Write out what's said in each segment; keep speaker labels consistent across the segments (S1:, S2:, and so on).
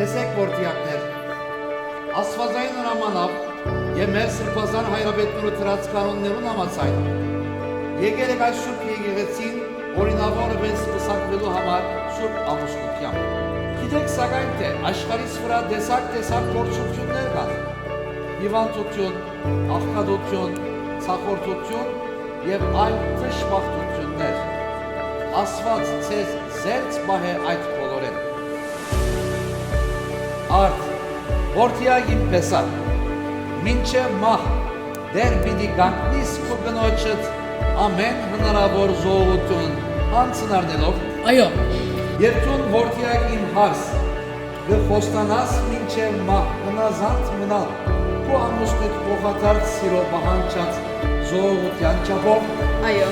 S1: Լսեք որդիակներ, Աստվածային հրամանավ եւ մեր սրբազան հայրապետները դրած կանոններուն համաձայն եկել եք այս շուրջ եկեղեցին օրինավորը վեց պսակվելու համար շուրջ ամուսնությամբ։ Գիտեք սակայն թե աշխարհիս վրա տեսակ փորձություններ կան։ Հիվանդություն, աղքատություն, ցախորձություն եւ այլ թշվախտություններ։ Աստված ցեզ զերծ պահե այդ բոլորեն։ Արդ որդիագին պեսակ, մինչև մահ դեր պիտի գանքնիս քո կնոջդ ամեն հնարավոր զոհություն հանցնարնելով։
S2: Այո։
S1: Եվ տուն որդիագին հարս գխոստանաս մինչև մահ հնազանդ մնալ քո ամուսնուդ փոխադարձ սիրո պահանջած զոհության չափով։
S2: Այո։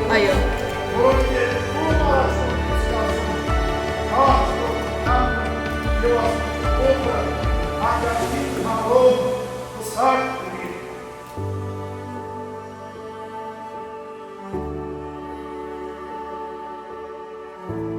S2: Այո։
S3: Thank you.